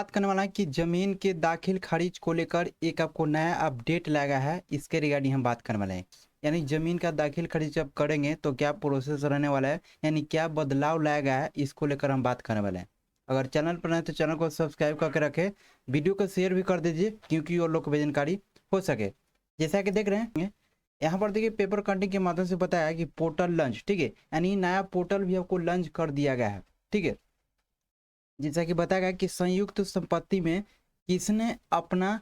बात करने वाला है कि जमीन के दाखिल खारिज को लेकर एक आपको नया अपडेट लगा है। इसके रिगार्डिंग हम बात करने वाले हैं, यानी जमीन का दाखिल खारिज जब करेंगे तो क्या प्रोसेस रहने वाला है, यानी क्या बदलाव लाया गया है, इसको लेकर हम बात करने वाले हैं। अगर चैनल पर नए तो चैनल को सब्सक्राइब करके रखें, वीडियो को शेयर भी कर दीजिए क्योंकि और लोग को भी जानकारी हो सके। जैसा कि देख रहे हैं यहाँ पर देखिए पेपर कटिंग के माध्यम से बताया कि पोर्टल लॉन्च, ठीक है, यानी नया पोर्टल भी आपको लॉन्च कर दिया गया है। ठीक है, जैसा कि बताया गया कि संयुक्त संपत्ति में किसने अपना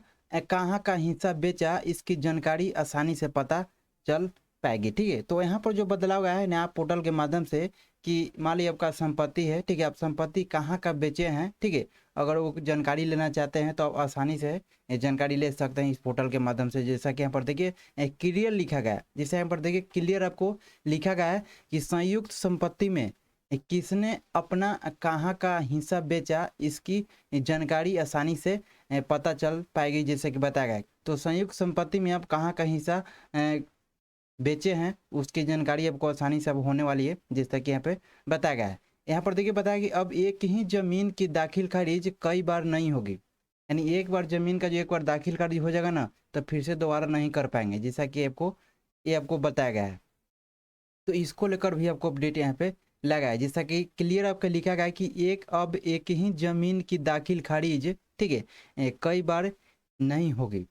कहाँ का हिस्सा बेचा, इसकी जानकारी आसानी से पता चल पाएगी। ठीक है, तो यहाँ पर जो बदलाव आया है नया पोर्टल के माध्यम से कि मान लीजिए आपका संपत्ति है, ठीक है, आप संपत्ति कहाँ का बेचे हैं, ठीक है, अगर वो जानकारी लेना चाहते हैं तो आप आसानी से ये जानकारी ले सकते हैं इस पोर्टल के माध्यम से। जैसा कि यहाँ पर देखिए क्लियर लिखा गया है, जैसे यहाँ पर देखिए क्लियर आपको लिखा गया है कि संयुक्त संपत्ति में किसने अपना कहाँ का हिस्सा बेचा, इसकी जानकारी आसानी से पता चल पाएगी। जैसे कि बताया गया है तो संयुक्त संपत्ति में आप कहाँ का हिस्सा बेचे हैं उसकी जानकारी आपको आसानी से अब होने वाली है, जैसा कि यहाँ पे बताया गया है। यहाँ पर देखिए बताया कि अब एक ही जमीन की दाखिल खारिज कई बार नहीं होगी, यानी एक बार जमीन का जो एक बार दाखिल खारिज हो जाएगा ना तो फिर से दोबारा नहीं कर पाएंगे, जैसा कि आपको बताया गया है। तो इसको लेकर भी आपको अपडेट यहाँ पे लगा है, जैसा कि क्लियर आपका लिखा गया है कि अब एक ही जमीन की दाखिल खारिज, ठीक है, कई बार नहीं होगी।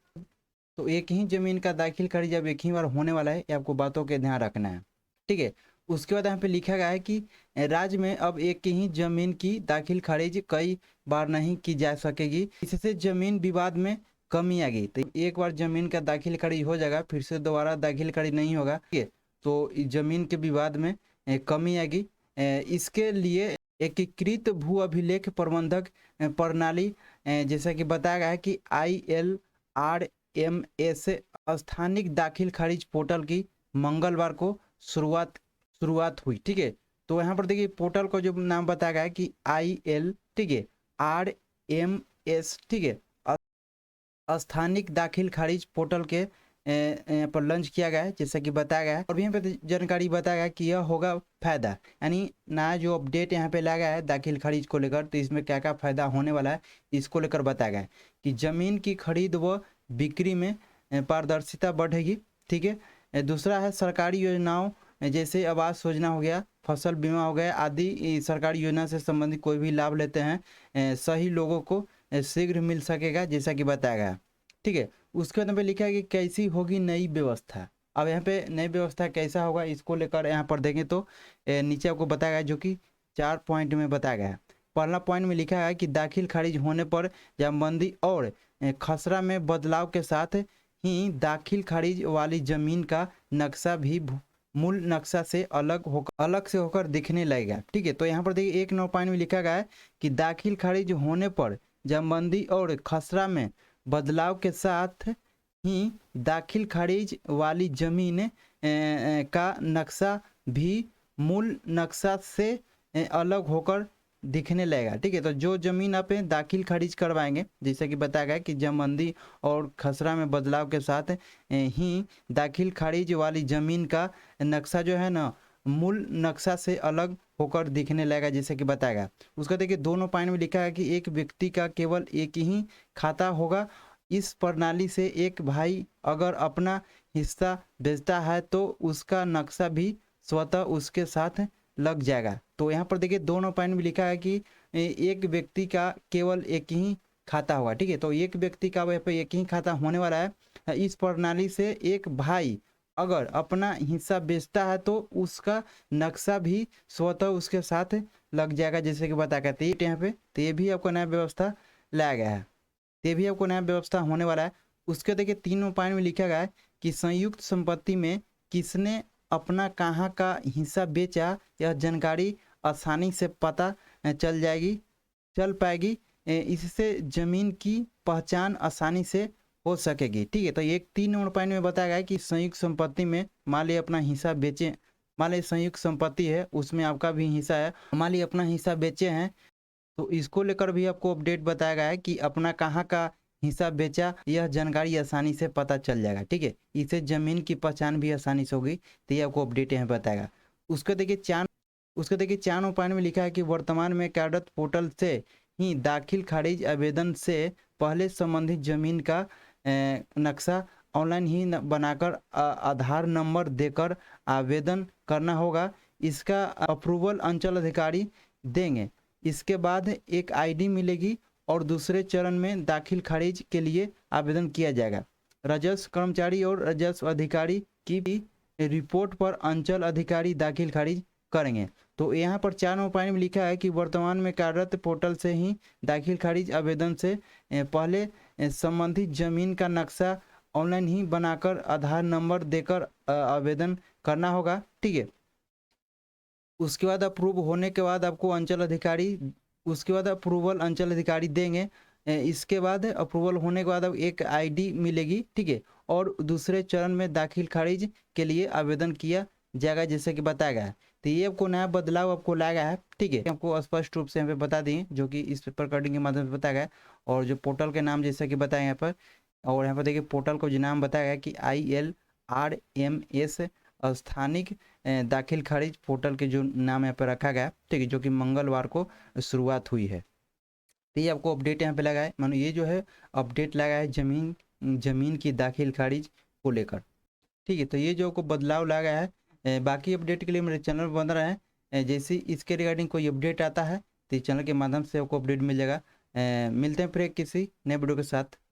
तो एक ही जमीन का दाखिल खारिज अब एक ही बार होने वाला है, ये आपको बातों के ध्यान रखना है। ठीक है, उसके बाद यहाँ पे लिखा गया है कि राज्य में अब एक ही जमीन की दाखिल खारिज कई बार नहीं की जा सकेगी, इससे जमीन विवाद में कमी आ गई। तो एक बार जमीन का दाखिल खारिज हो जाएगा फिर से दोबारा दाखिल खारिज नहीं होगा, ठीक है, तो जमीन के विवाद में कमी आएगी। इसके लिए एकीकृत भू अभिलेख प्रबंधक प्रणाली, जैसा कि बताया गया है कि ILRMS स्थानिक दाखिल खारिज पोर्टल की मंगलवार को शुरुआत हुई। ठीक है, तो यहाँ पर देखिए पोर्टल का जो नाम बताया गया है कि IL, ठीक है, RMS, ठीक है, स्थानिक दाखिल खारिज पोर्टल के यहाँ पर लॉन्च किया गया है, जैसा कि बताया गया है। और भी यहाँ पे जानकारी बताया गया कि यह होगा फायदा, यानी नया जो अपडेट यहाँ पे लाया गया है दाखिल खारिज को लेकर, तो इसमें क्या क्या फायदा होने वाला है इसको लेकर बताया गया है कि जमीन की खरीद व बिक्री में पारदर्शिता बढ़ेगी। ठीक है, दूसरा है सरकारी योजनाओं जैसे आवास योजना हो गया, फसल बीमा हो गया आदि सरकारी योजना से संबंधित कोई भी लाभ लेते हैं सही लोगों को शीघ्र मिल सकेगा, जैसा कि बताया गया। ठीक है, उसके बाद पे लिखा है कि कैसी होगी नई व्यवस्था। अब यहाँ पे नई व्यवस्था कैसा होगा इसको लेकर यहाँ पर देखें तो नीचे आपको बताया गया जो कि 4 पॉइंट में बताया गया है। पहला पॉइंट में लिखा है कि दाखिल खारिज होने पर जमाबंदी और खसरा में बदलाव के साथ ही दाखिल खारिज वाली जमीन का नक्शा भी मूल नक्शा से अलग से होकर दिखने लगेगा। ठीक है, तो यहाँ पर देखिए 1 पॉइंट में लिखा गया है कि दाखिल खारिज होने पर जमाबंदी और खसरा में बदलाव के साथ ही दाखिल खारिज वाली जमीन का नक्शा भी मूल नक्शा से अलग होकर दिखने लगेगा। ठीक है, तो जो जमीन आप दाखिल खारिज करवाएंगे, जैसे कि बताया गया कि जमाबंदी और खसरा में बदलाव के साथ ही दाखिल खारिज वाली जमीन का नक्शा जो है ना मूल नक्शा से अलग होकर दिखने लगेगा, जैसे कि बताया गया। उसका देखिए 2 पॉइंट में लिखा है कि एक व्यक्ति का केवल एक ही खाता होगा। इस प्रणाली से एक भाई अगर अपना हिस्सा बेचता है तो उसका नक्शा भी स्वतः उसके साथ लग जाएगा। तो यहाँ पर देखिए 2 पॉइंट में लिखा है कि एक व्यक्ति का केवल एक ही खाता होगा। ठीक है, तो एक व्यक्ति का वहाँ पर एक ही खाता होने वाला है। इस प्रणाली से एक भाई अगर अपना हिस्सा बेचता है तो उसका नक्शा भी स्वतः उसके साथ लग जाएगा, जैसे कि बताया गया। तो यहाँ पे तो ये भी आपको नया व्यवस्था लाया गया है, ये भी आपको नया व्यवस्था होने वाला है। उसके देखिए 3 पॉइंट में लिखा गया है कि संयुक्त संपत्ति में किसने अपना कहाँ का हिस्सा बेचा, यह जानकारी आसानी से पता चल पाएगी। इससे जमीन की पहचान आसानी से हो सकेगी। ठीक है, तो एक 3 पॉइंट में बताया गया है कि संयुक्त संपत्ति में मान लीजिए अपना हिस्सा बेचे, मान लीजिए संयुक्त संपत्ति है उसमें आपका भी हिस्सा है, मान लीजिए अपना हिस्सा बेचे हैं तो इसको लेकर भी आपको अपडेट बताया गया है कि अपना कहाँ का हिस्सा बेचा, यह जानकारी आसानी से पता चल जाएगा। ठीक है, इससे जमीन की पहचान भी आसानी से होगी, तो ये आपको अपडेट यहाँ बताएगा। उसको देखिए 4 पॉइंट में लिखा है कि वर्तमान में कैडर पोर्टल से ही दाखिल खारिज आवेदन से पहले संबंधित जमीन का नक्शा ऑनलाइन ही बनाकर आधार नंबर देकर आवेदन करना होगा। इसका अप्रूवल अंचल अधिकारी देंगे। इसके बाद एक आईडी मिलेगी और दूसरे चरण में दाखिल खारिज के लिए आवेदन किया जाएगा। राजस्व कर्मचारी और राजस्व अधिकारी की भी रिपोर्ट पर अंचल अधिकारी दाखिल खारिज करेंगे। तो यहाँ पर 4 नंबर पॉइंट में लिखा है कि वर्तमान में कार्यरत पोर्टल से ही दाखिल खारिज आवेदन से पहले संबंधित जमीन का नक्शा ऑनलाइन ही बनाकर आधार नंबर देकर आवेदन करना होगा। ठीक है, उसके बाद अप्रूव होने के बाद आपको अंचल अधिकारी, उसके बाद अप्रूवल अंचल अधिकारी देंगे। इसके बाद अप्रूवल होने के बाद अब एक आईडी मिलेगी। ठीक है, और दूसरे चरण में दाखिल खारिज के लिए आवेदन किया जाएगा जैसे कि बताया गया है। तो ये आपको नया बदलाव आपको लाया गया है। ठीक है, आपको स्पष्ट रूप से यहाँ पे बता दिए जो कि इस पेपर कटिंग के माध्यम से बताया गया है। और जो पोर्टल के नाम जैसा कि बताया यहाँ पर, और यहाँ पर देखिए पोर्टल को जो नाम बताया गया कि ILRMS स्थानिक दाखिल खारिज पोर्टल के जो नाम यहाँ पर रखा गया है। ठीक है, जो कि मंगलवार को शुरुआत हुई है। तो ये आपको अपडेट यहाँ पे लगा है, मानो ये जो है अपडेट लगा है जमीन की दाखिल खारिज को लेकर। ठीक है, तो ये जो आपको बदलाव लगा है। बाकी अपडेट के लिए मेरे चैनल पर बन रहा है। जैसे इसके रिगार्डिंग कोई अपडेट आता है तो इस चैनल के माध्यम से आपको अपडेट मिल जाएगा। मिलते हैं फिर किसी नए वीडियो के साथ।